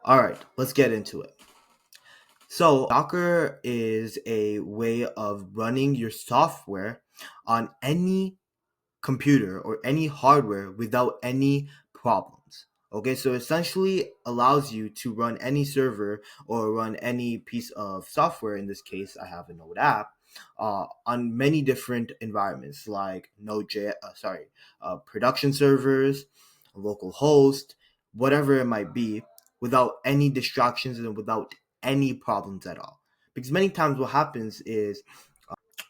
All right, let's get into it. So, Docker is a way of running your software on any computer or any hardware without any problems. Okay, so essentially allows you to run any server or run any piece of software. In this case, I have a Node app on many different environments like production servers, local host, whatever it might be, without any distractions and without any problems at all. Because many times what happens is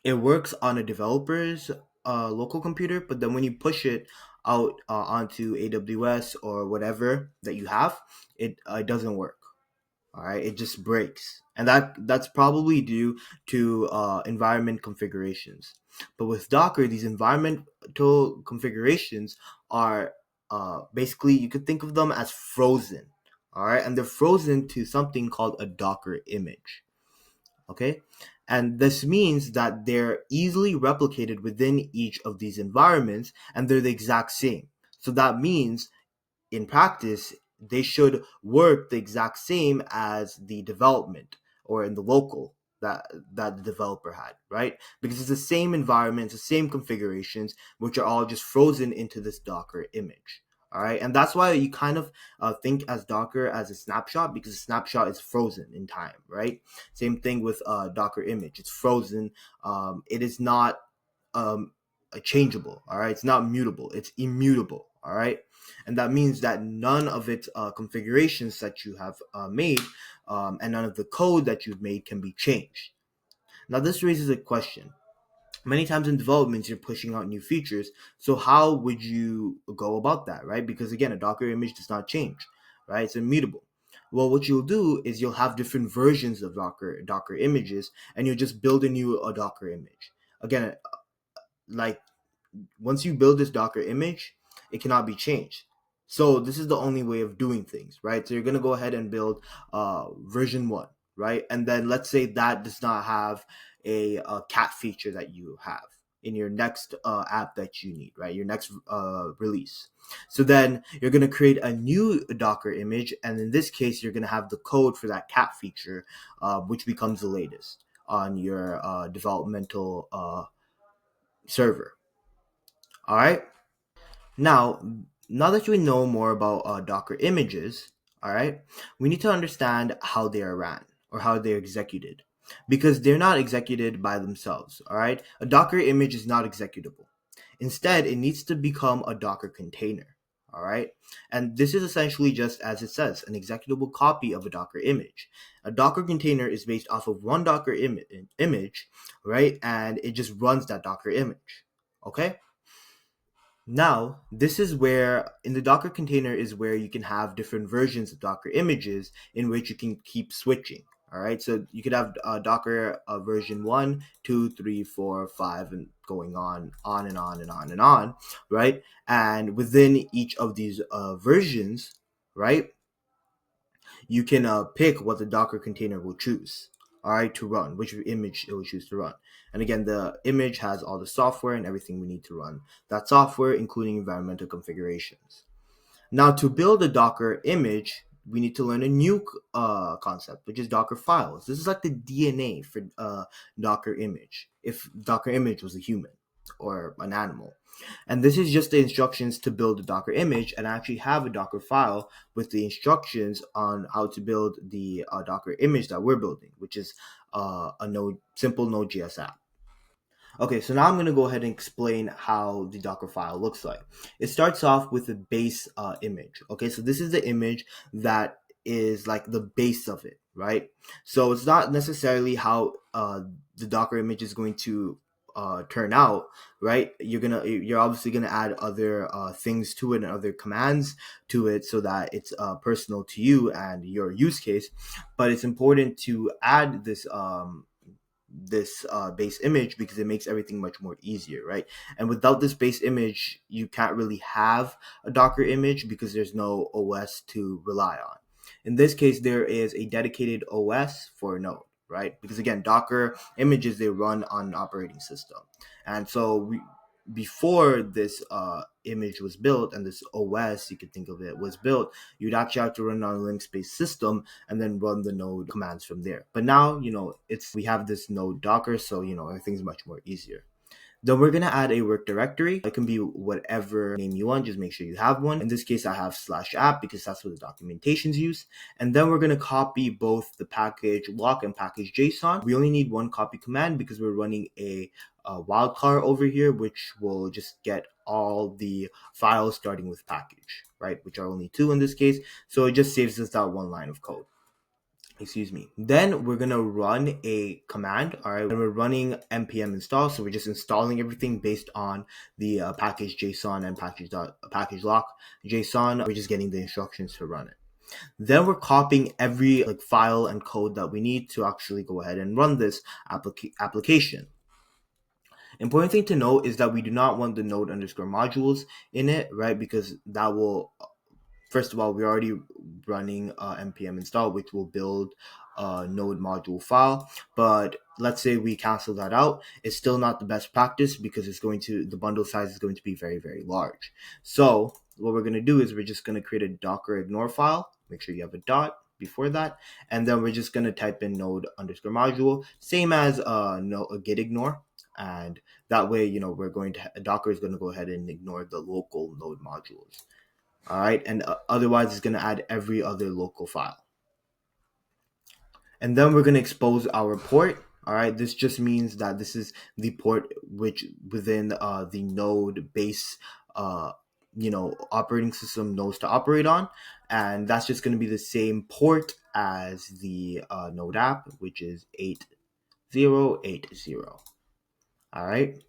it works on a developer's local computer, but then when you push it out onto AWS or whatever that you have, it doesn't work. All right, it just breaks, and that's probably due to environment configurations. But with Docker, these environmental configurations are basically, you could think of them as frozen. All right, and they're frozen to something called a Docker image. Okay, and this means that they're easily replicated within each of these environments, and they're the exact same. So that means in practice they should work the exact same as the development or in the local that the developer had, right? Because it's the same environments, the same configurations, which are all just frozen into this Docker image. All right, and that's why you kind of think as Docker as a snapshot, because a snapshot is frozen in time, right? Same thing with Docker image; it's frozen. It is not changeable. All right, it's not mutable; it's immutable. All right, and that means that none of its configurations that you have made and none of the code that you've made can be changed. Now, this raises a question. Many times in developments, you're pushing out new features. So how would you go about that, right? Because again, a Docker image does not change, right? It's immutable. Well, what you'll do is you'll have different versions of Docker images, and you'll just build a new Docker image. Again, like once you build this Docker image, it cannot be changed. So this is the only way of doing things, right? So you're gonna go ahead and build version one, right? And then let's say that does not have a cat feature that you have in your next app that you need, right? Your next release. So then you're gonna create a new Docker image, and in this case, you're gonna have the code for that cat feature, which becomes the latest on your developmental server. All right. Now, now that we know more about Docker images, all right, we need to understand how they are ran or how they're executed, because they're not executed by themselves. All right, a Docker image is not executable. Instead, it needs to become a Docker container. All right, and this is essentially just as it says, an executable copy of a Docker image. A Docker container is based off of one Docker image, right, and it just runs that Docker image. Okay. Now, this is where in the Docker container is where you can have different versions of Docker images in which you can keep switching. All right, so you could have Docker version 1, 2, 3, 4, 5, and going on and on and on and on, right? And within each of these versions, right, you can pick what the Docker container will choose, all right, to run, which image it will choose to run. And again, the image has all the software and everything we need to run that software, including environmental configurations. Now, to build a Docker image, we need to learn a new concept, which is Docker files. This is like the DNA for Docker image, if Docker image was a human or an animal. And this is just the instructions to build a Docker image, and I actually have a Docker file with the instructions on how to build the Docker image that we're building, which is a simple Node.js app. Okay, so now I'm going to go ahead and explain how the Docker file looks like. It starts off with the base image. Okay, so this is the image that is like the base of it, right? So it's not necessarily how the Docker image is going to turn out, right? You're obviously gonna add other things to it and other commands to it so that it's personal to you and your use case. But it's important to add this base image because it makes everything much more easier, right? And without this base image, you can't really have a Docker image because there's no OS to rely on. In this case, there is a dedicated OS for Node, right? Because again, Docker images, they run on an operating system. And so before this image was built and this OS, you could think of it, was built, you'd actually have to run on a Linux-based system and then run the node commands from there. But now, we have this node Docker, so everything's much more easier. Then we're going to add a work directory. It can be whatever name you want. Just make sure you have one. In this case, I have /app because that's what the documentation's use. And then we're going to copy both the package lock and package JSON. We only need one copy command because we're running a wildcard over here, which will just get all the files starting with package, right? Which are only 2 in this case. So it just saves us that one line of code. Excuse me. Then we're gonna run a command. All right, and we're running npm install, so we're just installing everything based on the package JSON and package lock JSON. We're just getting the instructions to run it. Then we're copying every file and code that we need to actually go ahead and run this application. Important thing to note is that we do not want the node underscore modules in it, right? Because that will, first of all, we're already running npm install, which will build a node module file. But let's say we cancel that out. It's still not the best practice because the bundle size is going to be very, very large. So what we're going to do is we're just going to create a docker ignore file. Make sure you have a dot before that. And then we're just going to type in node underscore module, same as a git ignore. And that way, Docker is going to go ahead and ignore the local node modules. All right, and otherwise it's going to add every other local file. And then we're going to expose our port. All right, this just means that this is the port which within the node base operating system knows to operate on, and that's just going to be the same port as the node app, which is 8080. All right.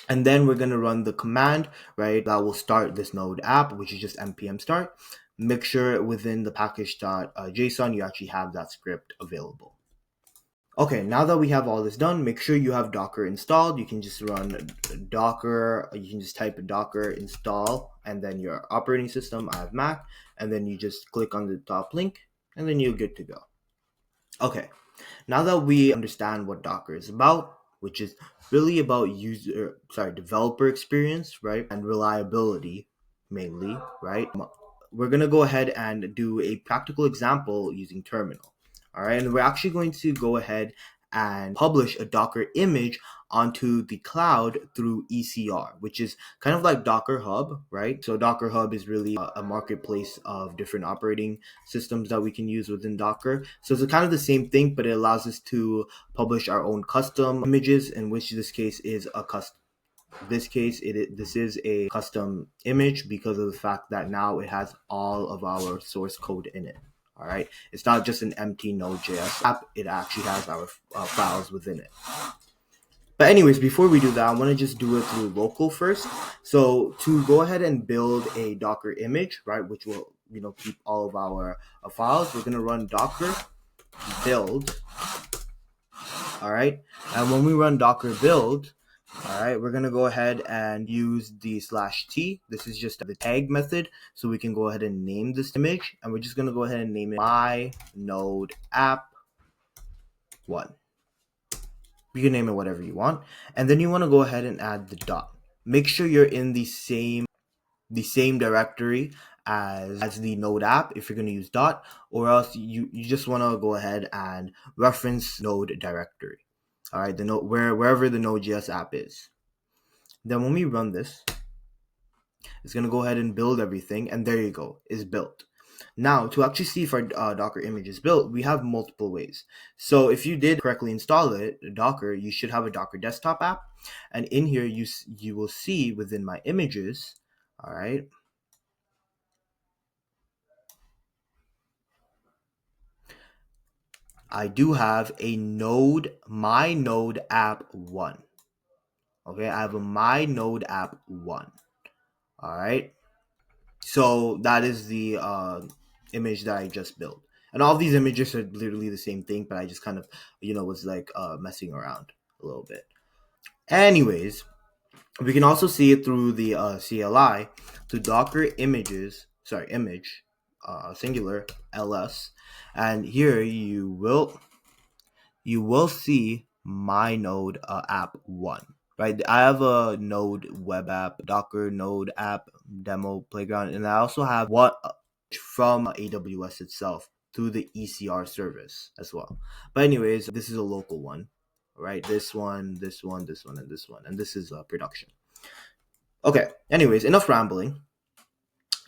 And then we're going to run the command, right, that will start this node app, which is just npm start. Make sure within the package.json, you actually have that script available. Okay, now that we have all this done, make sure you have Docker installed. You can just run Docker, you can just type Docker install, and then your operating system, I have Mac, and then you just click on the top link, and then you're good to go. Okay, now that we understand what Docker is about, which is really about developer experience, right? And reliability mainly, right? We're going to go ahead and do a practical example using terminal. All right. And we're actually going to go ahead and publish a Docker image onto the cloud through ECR, which is kind of like Docker Hub, right? So Docker Hub is really a marketplace of different operating systems that we can use within Docker. So it's kind of the same thing, but it allows us to publish our own custom images, in which this case is a custom. This is a custom image because of the fact that now it has all of our source code in it. All right, it's not just an empty Node.js app. It actually has our files within it. But anyways, before we do that, I want to just do it through local first. So to go ahead and build a Docker image, right, which will keep all of our files, we're going to run docker build. All right, and when we run docker build, all right, we're going to go ahead and use the /t. This is just the tag method. So we can go ahead and name this image. And we're just going to go ahead and name it my node app 1. You can name it whatever you want. And then you want to go ahead and add the dot. Make sure you're in the same directory as the node app if you're going to use dot, or else you just want to go ahead and reference node directory. All right, the node wherever the Node.js app is. Then when we run this, it's going to go ahead and build everything, and there you go, it's built. Now, to actually see if our Docker image is built, we have multiple ways. So if you did correctly install it, Docker, you should have a Docker desktop app, and in here you will see within my images, all right, I do have a my node app 1. Okay, I have a my node app 1. All right. So that is the image that I just built. And all of these images are literally the same thing, but I just kind of, was messing around a little bit. Anyways, we can also see it through the CLI to Docker image, singular ls. And here you will see my node app 1. right? I have a Node web app, Docker Node app, demo playground, and I also have one from AWS itself through the ECR service as well. But anyways, this is a local one, right? This one, this one, this one, and this one, and this is production. Okay. Anyways, enough rambling.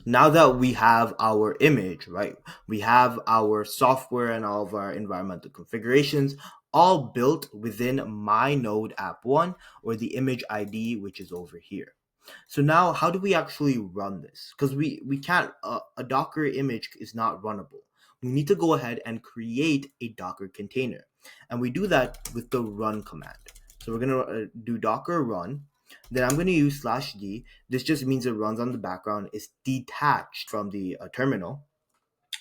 Now that we have our image, right, we have our software and all of our environmental configurations all built within my node app one, or the image ID, which is over here. So now how do we actually run this? Because we can't, a Docker image is not runnable. We need to go ahead and create a Docker container. And we do that with the run command. So we're going to do Docker run. Then I'm going to use /d. This just means it runs on the background. It's detached from the terminal.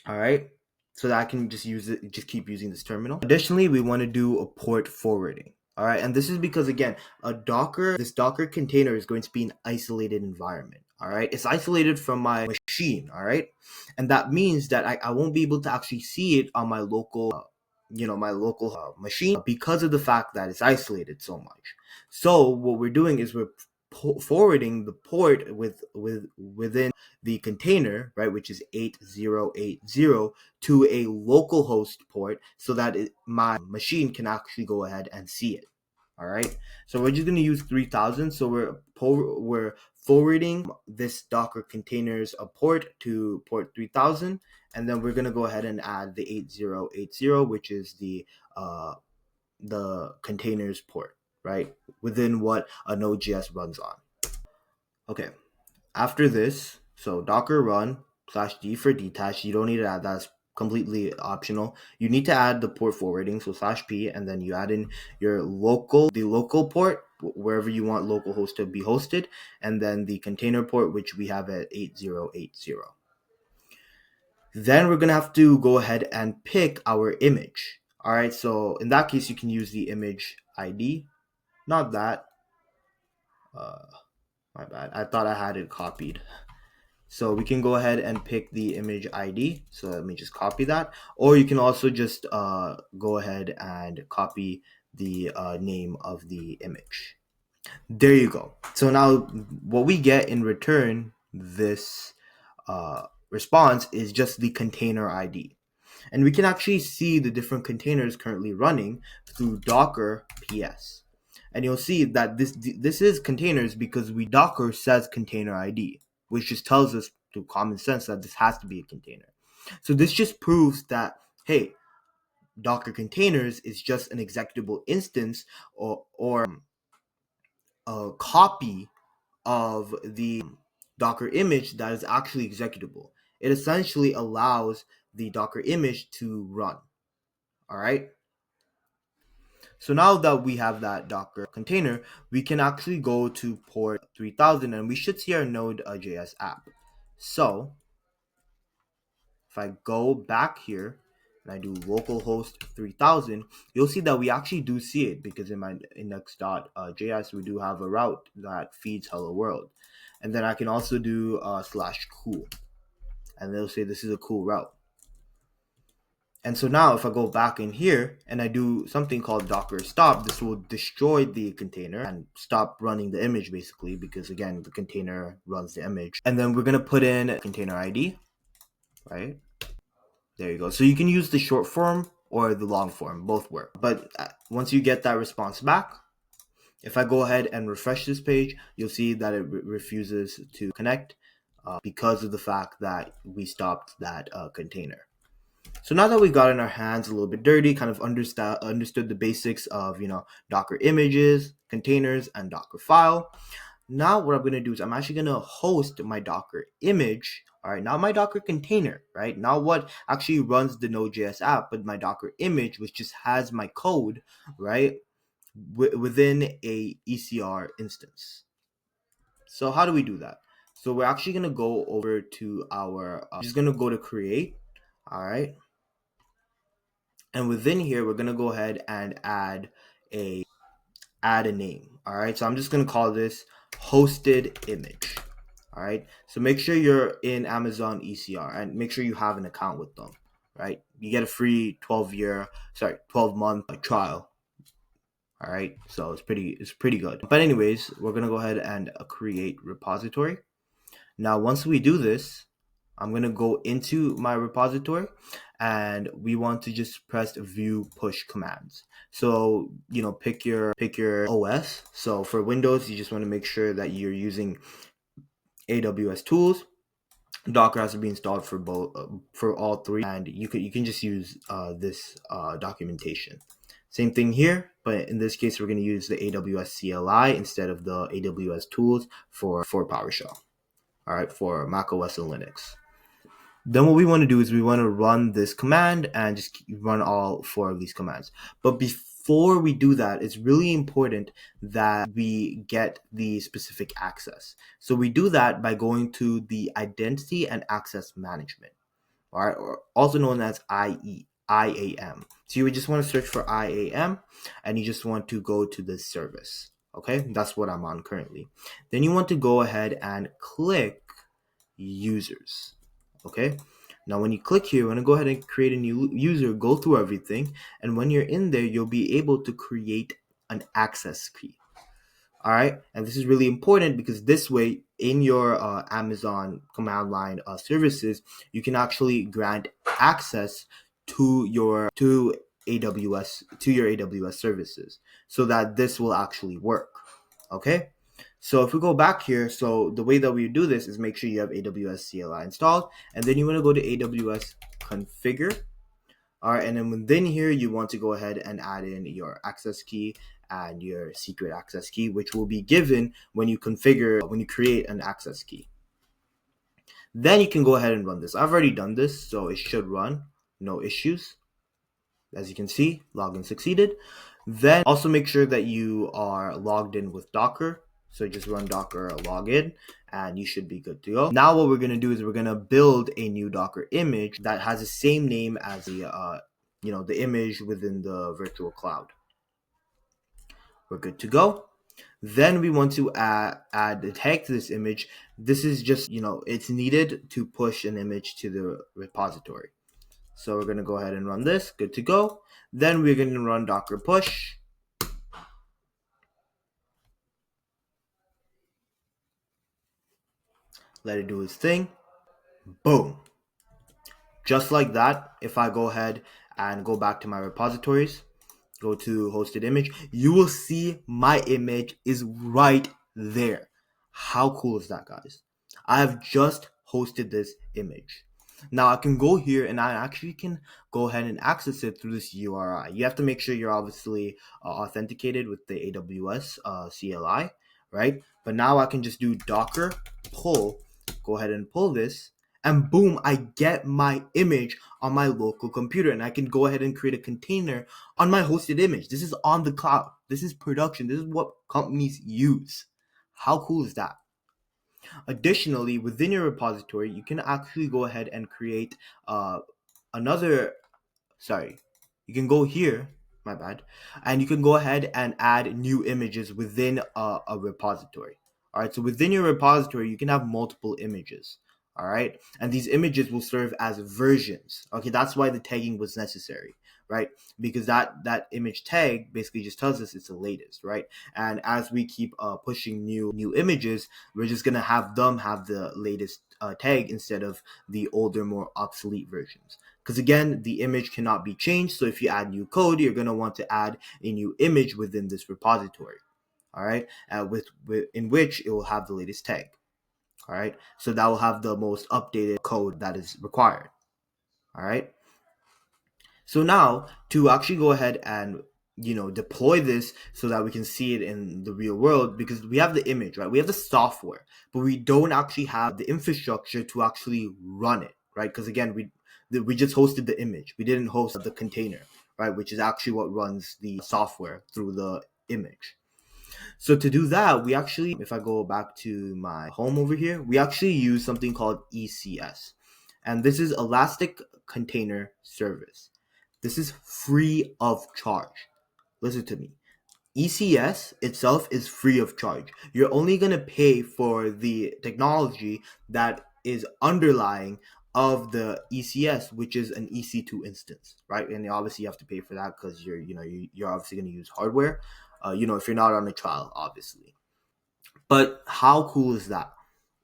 All right. So that I can just use it, just keep using this terminal. Additionally, we want to do a port forwarding. All right. And this is because, again, this Docker container is going to be an isolated environment. All right. It's isolated from my machine. All right. And that means that I won't be able to actually see it on my local machine because of the fact that it's isolated so much. So what we're doing is we're forwarding the port within the container, right, which is 8080, to a localhost port, so that my machine can actually go ahead and see it. All right. So we're just going to use 3000. So we're forwarding this Docker containers a port to port 3000, and then we're going to go ahead and add the 8080, which is the containers port, right, within what a Node.js runs on. Okay. After this, so Docker run /d for detached. You don't need to add that. It's completely optional. You need to add the port forwarding, so /p, and then you add in the local port, wherever you want localhost to be hosted, and then the container port, which we have at 8080. Then we're going to have to go ahead and pick our image. All right, so in that case, you can use the image ID. Not that. My bad. I thought I had it copied. So we can go ahead and pick the image ID. So let me just copy that. Or you can also just go ahead and copy the name of the image. There you go. So now what we get in return, this response, is just the container ID. And we can actually see the different containers currently running through Docker PS. And you'll see that this is containers because Docker says container ID, which just tells us through common sense that this has to be a container. So this just proves that, hey, Docker containers is just an executable instance or a copy of the Docker image that is actually executable. It essentially allows the Docker image to run. All right. So now that we have that Docker container, we can actually go to port 3000 and we should see our Node.js app. So if I go back here and I do localhost 3000, you'll see that we actually do see it, because in my index.js, we do have a route that feeds hello world. And then I can also do /cool, and they'll say this is a cool route. And so now if I go back in here and I do something called docker stop, this will destroy the container and stop running the image, basically, because again, the container runs the image. And then we're going to put in container ID, right? There you go. So you can use the short form or the long form, both work. But once you get that response back, if I go ahead and refresh this page, you'll see that it refuses to connect because of the fact that we stopped that container. So now that we got in our hands a little bit dirty, kind of understood the basics of, Docker images, containers, and Docker file. Now what I'm going to do is I'm actually going to host my Docker image. All right, not my Docker container, right? Not what actually runs the Node.js app, but my Docker image, which just has my code, right, within a ECR instance. So how do we do that? So we're actually going to go over to our, just going to go to create. All right. And within here, we're going to go ahead and add a name. All right. So I'm just going to call this hosted image. All right. So make sure you're in Amazon ECR and make sure you have an account with them. Right. You get a free 12-month trial. All right, so it's pretty good. But anyways, we're gonna go ahead and create repository. Now, once we do this, I'm gonna go into my repository, and we want to just press view push commands. So pick your OS. So for Windows, you just want to make sure that you're using AWS tools. Docker has to be installed for both, for all three, and you can just use this documentation. Same thing here, but in this case, we're going to use the AWS CLI instead of the AWS tools for PowerShell. All right, for macOS and Linux. Then what we want to do is we want to run this command and just run all four of these commands. But before we do that, it's really important that we get the specific access. So we do that by going to the Identity and Access Management, all right, or also known as IAM. So you would just want to search for IAM, and you just want to go to this service. Okay, that's what I'm on currently. Then you want to go ahead and click users. Okay, now when you click here, you want to go ahead and create a new user, go through everything, and when you're in there, you'll be able to create an access key. All right, and this is really important because this way, in your Amazon command line services, you can actually grant access to your AWS services, so that this will actually work. Okay, so if we go back here, so the way that we do this is make sure you have AWS CLI installed, and then you want to go to AWS configure. All right, and then within here, you want to go ahead and add in your access key and your secret access key, which will be given when you create an access key. Then you can go ahead and run this. I've already done this, so it should run, no issues. As you can see, login succeeded. Then also make sure that you are logged in with Docker. So just run Docker login, and you should be good to go. Now what we're going to do is we're going to build a new Docker image that has the same name as the image within the virtual cloud. We're good to go. Then we want to add the tag to this image. This is just, it's needed to push an image to the repository. So we're going to go ahead and run this. Good to go. Then we're going to run Docker push. Let it do its thing. Boom. Just like that, if I go ahead and go back to my repositories, go to hosted image, you will see my image is right there. How cool is that, guys? I have just hosted this image. Now I can go here and I actually can go ahead and access it through this URI. You have to make sure you're obviously authenticated with the AWS CLI, right? But now I can just do Docker pull, go ahead and pull this, and boom, I get my image on my local computer, and I can go ahead and create a container on my hosted image. This is on the cloud. This is production. This is what companies use. How cool is that? Additionally, within your repository, you can actually go ahead and create you can go here, my bad, and you can go ahead and add new images within a repository. All right, so within your repository, you can have multiple images. All right, and these images will serve as versions. Okay, that's why the tagging was necessary, right? Because that image tag basically just tells us it's the latest, right? And as we keep pushing new images, we're just gonna have them have the latest tag instead of the older, more obsolete versions. Because again, the image cannot be changed. So if you add new code, you're gonna want to add a new image within this repository. All right, in which it will have the latest tag. All right, so that will have the most updated code that is required. All right, so now to actually go ahead and deploy this so that we can see it in the real world, because we have the image, right? We have the software, but we don't actually have the infrastructure to actually run it, right? Because again, we just hosted the image. We didn't host the container, right? Which is actually what runs the software through the image. So to do that, we actually, if I go back to my home over here, we actually use something called ECS. And this is Elastic Container Service. This is free of charge. Listen to me. ECS itself is free of charge. You're only going to pay for the technology that is underlying of the ECS, which is an EC2 instance, right? And obviously you have to pay for that because you're obviously going to use hardware. if you're not on a trial, obviously. But how cool is that?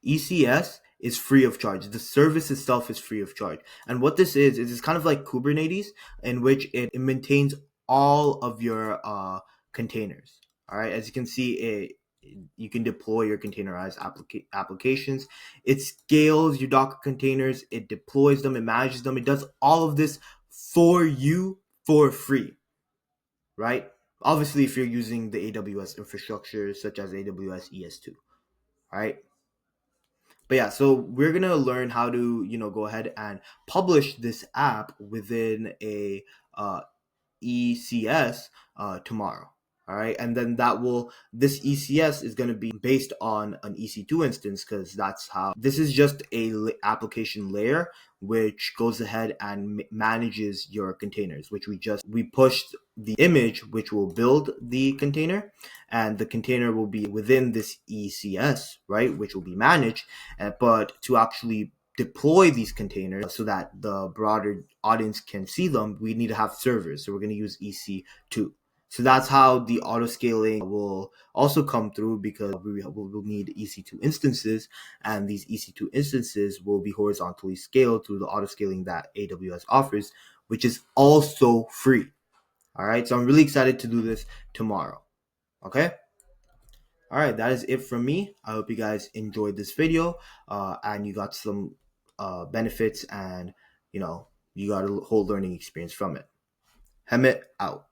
ECS is free of charge. The service itself is free of charge. And what this is it's kind of like Kubernetes, in which it maintains all of your containers. All right, as you can see, you can deploy your containerized applications. It scales your Docker containers, it deploys them, it manages them, it does all of this for you for free, right? Obviously, if you're using the AWS infrastructure, such as AWS ES2, right? But yeah, so we're gonna learn how to, go ahead and publish this app within a uh, ECS tomorrow. All right, and then this ECS is going to be based on an EC2 instance, because that's how this is just a application layer which goes ahead and manages your containers, which we pushed the image which will build the container, and the container will be within this ECS, right, which will be managed. But to actually deploy these containers so that the broader audience can see them, we need to have servers. So we're going to use EC2. So that's how the auto scaling will also come through, because we will need EC2 instances, and these EC2 instances will be horizontally scaled through the auto scaling that AWS offers, which is also free. All right, so I'm really excited to do this tomorrow. Okay. All right, that is it from me. I hope you guys enjoyed this video, and you got some benefits, and you got a whole learning experience from it. Hemit out.